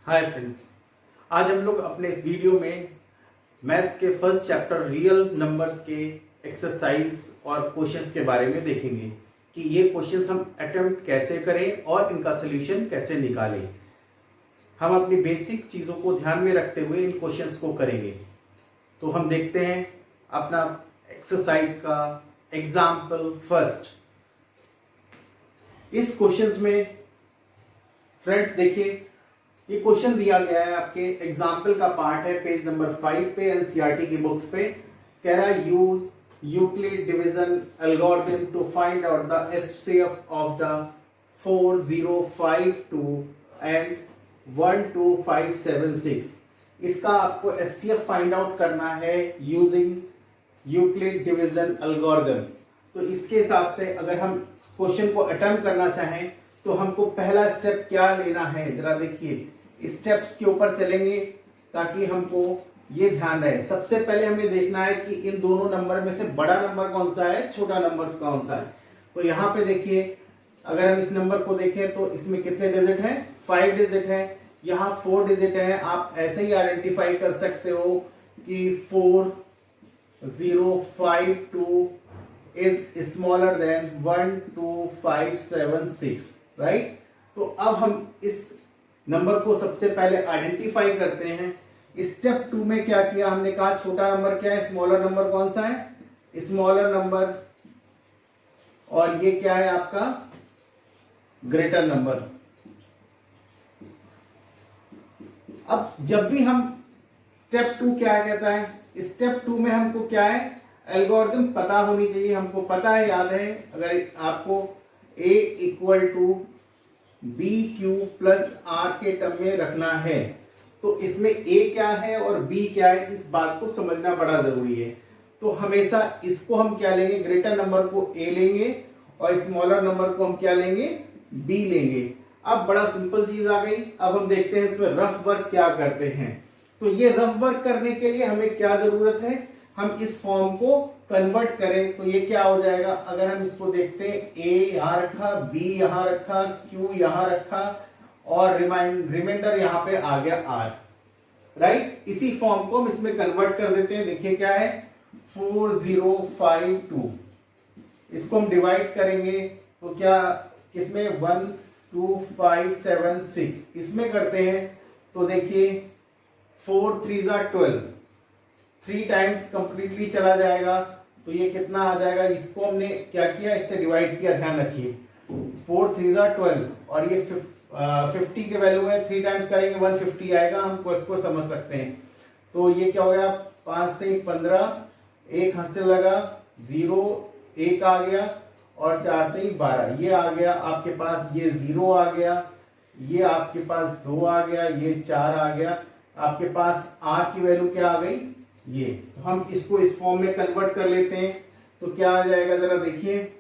Hi friends, आज हम लोग अपने इस वीडियो में मैथ्स के फर्स्ट चैप्टर रियल नंबर्स के एक्सरसाइज और क्वेश्चंस के बारे में देखेंगे कि ये क्वेश्चंस हम अटेम्प्ट कैसे करें और इनका सलूशन कैसे निकालें। हम अपनी बेसिक चीज़ों को ध्यान में रखते हुए इन क्वेश्चंस को करेंगे। तो हम देखते हैं अपना एक्सरसाइज का एग्जाम्पल फर्स्ट। इस क्वेश्चंस में फ्रेंड्स देखिए, ये क्वेश्चन दिया गया है, आपके एग्जाम्पल का पार्ट है, पेज नंबर 5 पे एनसीईआरटी की बुक्स पे। कह रहा है use Euclid division algorithm to find out the HCF of the 4052 and 12576। इसका आपको एचसीएफ फाइंड आउट करना है यूजिंग यूक्लिड डिवीजन एल्गोरिथम। तो इसके हिसाब से अगर हम क्वेश्चन को अटेम्प्ट करना चाहें तो हमको पहला स्टेप क्या लेना है, जरा देखिए। स्टेप्स के ऊपर चलेंगे ताकि हमको ये ध्यान रहे। सबसे पहले हमें देखना है कि इन दोनों नंबर में से बड़ा नंबर कौन सा है, छोटा नंबर कौन सा है। तो यहाँ पे देखिए, अगर हम इस नंबर को देखें तो इसमें कितने डिजिट हैं, 5 डिजिट हैं। यहाँ 4 डिजिट हैं। आप ऐसे ही आइडेंटिफाई कर सकते हो कि 4052 इज स्मॉलर देन 12576, राइट। तो अब हम इस नंबर को सबसे पहले आइडेंटिफाई करते हैं। स्टेप 2 में क्या किया हमने, कहा छोटा नंबर क्या है, स्मॉलर नंबर कौन सा है, स्मॉलर नंबर, और ये क्या है आपका ग्रेटर नंबर। अब जब भी हम स्टेप 2 क्या कहता है, स्टेप 2 में हमको क्या है, एल्गोरिथम पता होनी चाहिए। हमको पता है, याद है, अगर आपको A equal to B Q plus R के टर्म में रखना है तो इसमें A क्या है और B क्या है, इस बात को समझना बड़ा जरूरी है। तो हमेशा इसको हम क्या लेंगे, ग्रेटर नंबर को A लेंगे और स्मॉलर नंबर को हम क्या लेंगे, B लेंगे। अब बड़ा सिंपल चीज आ गई। अब हम देखते हैं इसमें रफ वर्क क्या करते हैं। तो ये रफ वर्क करने के लिए हमें क्या जरूरत है, हम इस फॉर्म को कन्वर्ट करें। तो ये क्या हो जाएगा, अगर हम इसको देखते हैं, A यहां रखा, B यहां रखा, Q यहां रखा और रिमाइंडर यहां पे आ गया R, राइट। इसी फॉर्म को हम इसमें कन्वर्ट कर देते हैं। देखिए क्या है, 4052। इसको हम डिवाइड करेंगे तो क्या किसमें, 12576 इसमें करते हैं। तो देखिए 4 3 12, 3 टाइम्स कंप्लीटली चला जाएगा। तो ये कितना आ जाएगा, इसको हमने क्या किया, इससे डिवाइड किया, ध्यान रखिए। 4 3 12 और ये 50 के वैल्यू है, 3 टाइम्स करेंगे 150 आएगा। हमको इसको समझ सकते हैं। तो ये क्या हो गया, 5 से 15, एक हाथ से लगा, 0 1 आ गया और 4 से 12, ये आ गया आपके पास, ये 0 आ गया, ये आपके पास 2 आ गया, ये 4 आ गया। आपके पास R की वैल्यू क्या आ गई, ये। तो हम इसको इस फॉर्म में कन्वर्ट कर लेते हैं। तो क्या आ जाएगा, जरा देखिए,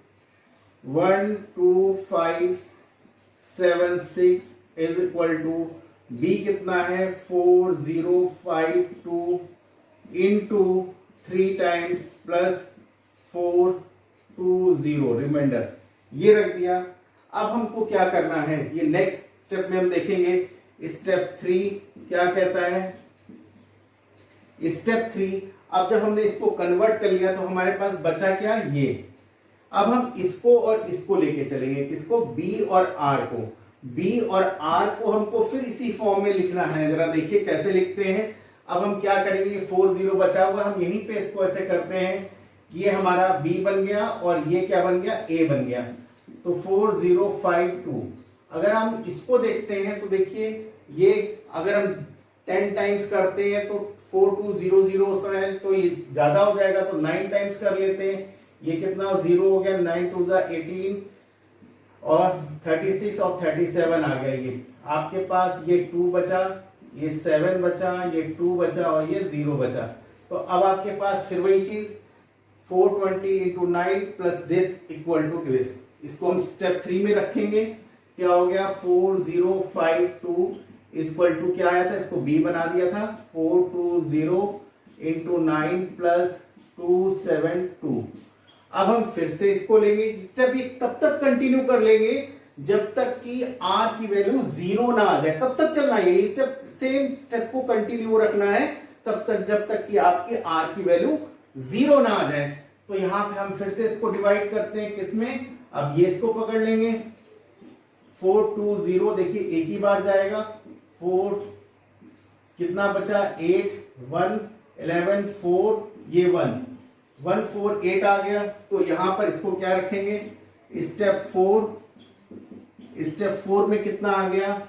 12576 इज इक्वल टू B कितना है, 4052 इंटू 3 टाइम्स प्लस 420 रिमाइंडर, ये रख दिया। अब हमको क्या करना है, ये नेक्स्ट स्टेप में हम देखेंगे। स्टेप 3 क्या कहता है, स्टेप 3, अब जब हमने इसको कन्वर्ट कर लिया तो हमारे पास बचा क्या, ये। अब हम इसको और इसको लेके चलेंगे, किसको, B और R को। B और R को हमको फिर इसी फॉर्म में लिखना है। जरा देखिए कैसे लिखते हैं। अब हम क्या करेंगे, 40 बचा हुआ, हम यहीं पे इसको ऐसे करते हैं, ये हमारा B बन गया और ये क्या बन गया, A बन गया। तो 4052, अगर हम इसको देखते हैं तो देखिए, ये अगर हम 10 टाइम्स करते हैं तो 4200 होता है, तो ये ज्यादा हो जाएगा, तो 9 टाइम्स कर लेते हैं। ये कितना 0 हो गया, 9 2 18 और 36 और 37 आ गया। ये आपके पास ये 2 बचा, ये 7 बचा, ये 2 बचा और ये 0 बचा। तो अब आपके पास फिर वही चीज, 420 into 9 plus this equal to this. इसको हम स्टेप 3 में रखेंगे। क्या हो गया, 4052 इक्वल टू क्या आया था, इसको B बना दिया था, 420 इंटू 9 प्लस 272। अब हम फिर से इसको लेंगे, स्टेप तब तक कंटिन्यू कर लेंगे जब तक कि r की वैल्यू 0 ना आ जाए तब तक चलना है, ये स्टेप सेम स्टेप को कंटिन्यू रखना है तब तक जब तक कि आपकी r की वैल्यू 0 ना आ जाए। तो यहां पे हम फिर से इसको डिवाइड करते हैं किसमें, अब ये इसको पकड़ लेंगे 4 2 0, देखिए एक ही बार जाएगा 4, कितना बचा 8 1 11 4, ये 1 1 4 8 आ गया। तो यहां पर इसको क्या रखेंगे, स्टेप 4 में कितना आ गया,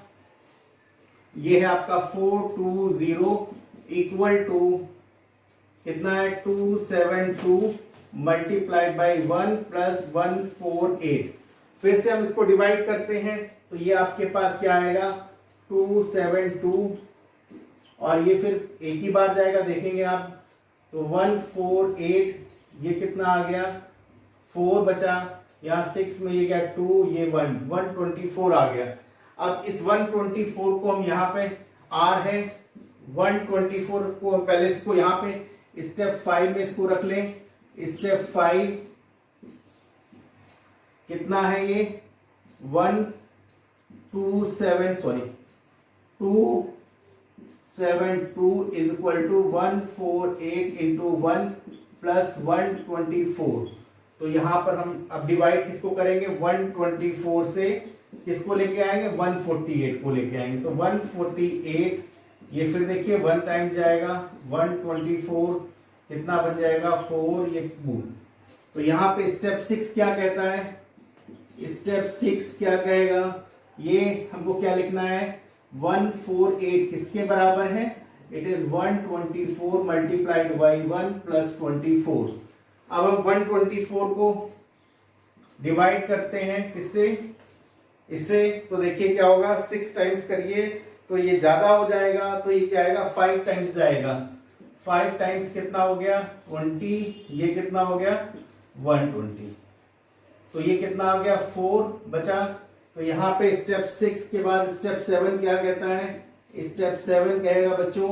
ये है आपका 4 2 0 इक्वल टू कितना है 272 मल्टीप्लाइड बाई 1 प्लस 148। फिर से हम इसको डिवाइड करते हैं तो ये आपके पास क्या आएगा 272 और ये फिर एक ही बार जाएगा, देखेंगे आप तो 148, ये कितना आ गया 4 बचा, यहाँ 6 में ये क्या 2, ये 1 124 आ गया। अब इस 124 को हम यहाँ पे r है 124 को हम पहले इसको यहाँ पे स्टेप 5 में इसको रख लें। स्टेप 5 कितना है ये 272 is equal to 148 into 1 plus 124। तो यहां पर हम अब डिवाइड किसको करेंगे 124 से किसको लेके आएंगे 148 को लेके आएंगे। तो 148 ये फिर देखिए 1 टाइम जाएगा 124 कितना बन जाएगा 4, ये 2। तो यहां पे स्टेप 6 क्या कहता है, स्टेप 6 क्या कहेगा, ये हमको क्या लिखना है 148 किसके बराबर है, it is 124 multiplied by 1 plus 24। अब हम 124 को डिवाइड करते हैं किससे, इससे, तो देखिए क्या होगा 6 टाइम्स करिए तो ये ज्यादा हो जाएगा, तो ये क्या आएगा 5 टाइम्स जाएगा, 5 टाइम्स कितना हो गया 20, ये कितना हो गया 120, तो ये कितना आ गया 4 बचा। तो यहाँ पे स्टेप 6 के बाद स्टेप 7 क्या कहता है, स्टेप 7 कहेगा बच्चों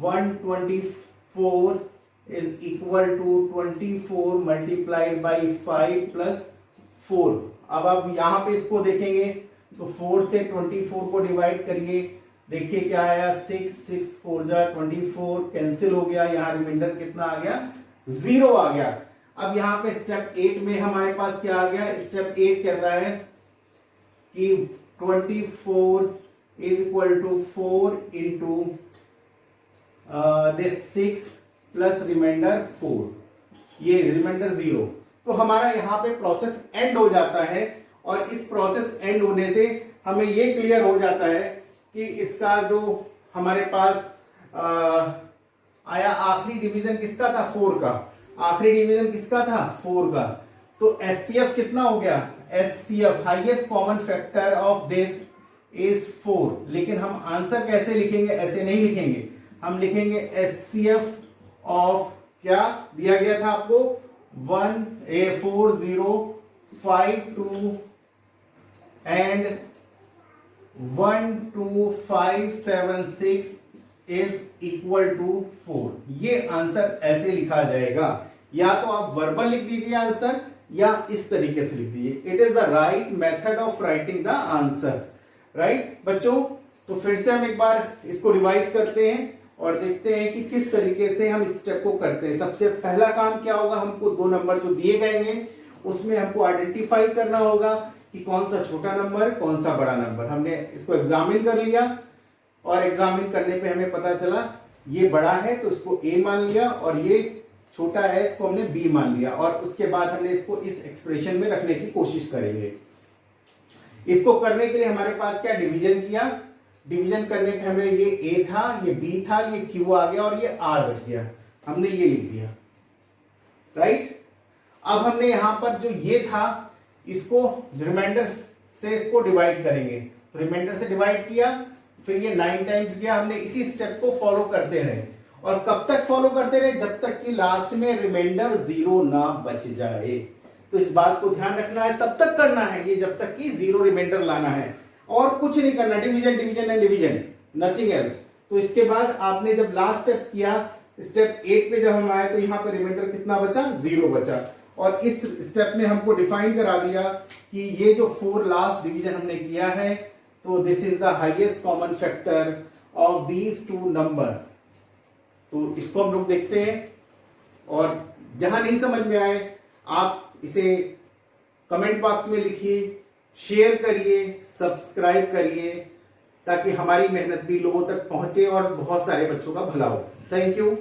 124 is equal to 24 multiplied by 5 plus 4। अब आप यहाँ पे इसको देखेंगे तो 4 से 24 को डिवाइड करिए, देखिए क्या आया 6 6 4 जा 24 कैंसिल हो गया, यहाँ रिमाइंडर कितना आ गया 0 आ गया। अब यहाँ पे स्टेप 8 में हमारे पास क्या आ गया, स्टेप 8 कहता है कि 24 is equal to 4 into this 6 plus remainder 4, ये रिमाइंडर 0। तो हमारा यहाँ पे प्रोसेस एंड हो जाता है और इस प्रोसेस एंड होने से हमें ये क्लियर हो जाता है कि इसका जो हमारे पास आया आखिरी डिवीजन किसका था 4 का, आखिरी डिवीजन किसका था 4 का। तो एचसीएफ कितना हो गया, HCF highest common factor of this is 4। लेकिन हम आंसर कैसे लिखेंगे, ऐसे नहीं लिखेंगे, हम लिखेंगे एचसीएफ ऑफ क्या दिया गया था आपको 14052 एंड 12576 इज इक्वल टू 4। ये आंसर ऐसे लिखा जाएगा, या तो आप वर्बल लिख दीजिए आंसर या इस तरीके से लिख दीजिए, it is the right method of writing the answer. Right बच्चों, तो फिर से हम एक बार इसको रिवाइज करते हैं और देखते हैं कि किस तरीके से हम इस स्टेप को करते हैं। सबसे पहला काम क्या होगा, हमको 2 नंबर जो दिए गए हैं उसमें हमको आइडेंटिफाई करना होगा कि कौन सा छोटा नंबर कौन सा बड़ा नंबर। हमने इसको एग्जामिन कर लिया और एग्जामिन करने पे हमें पता चला ये बड़ा है तो इसको ए मान लिया और ये छोटा है इसको हमने बी मान लिया, और उसके बाद हमने इसको इस एक्सप्रेशन में रखने की कोशिश करेंगे। इसको करने के लिए हमारे पास क्या डिवीजन किया, डिवीजन करने पे हमें ये ए था, ये बी था, ये क्यू आ गया और ये आर बच गया, हमने ये लिख दिया। राइट, अब हमने यहां पर जो ये था इसको रिमाइंडर से इसको डिवाइड करेंगे, तो रिमाइंडर से डिवाइड किया, फिर ये 9 टाइम्स गया। हमने इसी स्टेप को फॉलो करते रहे और कब तक फॉलो करते रहे, जब तक कि लास्ट में रिमाइंडर 0 ना बच जाए। तो इस बात को ध्यान रखना है, तब तक करना है ये जब तक कि 0 रिमाइंडर लाना है और कुछ नहीं करना, division division and division, nothing else. तो इसके बाद आपने जब लास्ट स्टेप किया, स्टेप 8 पे जब हम आए तो यहाँ पे रिमाइंडर कितना बचा 0 बचा, और इस स्टेप में हमको डिफाइन करा दिया कि ये जो 4 लास्ट डिवीजन हमने किया है, तो this is the highest common factor of these two number. तो इसको हम लोग देखते हैं, और जहां नहीं समझ में आए आप इसे कमेंट बॉक्स में लिखिए, शेयर करिए, सब्सक्राइब करिए, ताकि हमारी मेहनत भी लोगों तक पहुंचे और बहुत सारे बच्चों का भला हो। Thank you.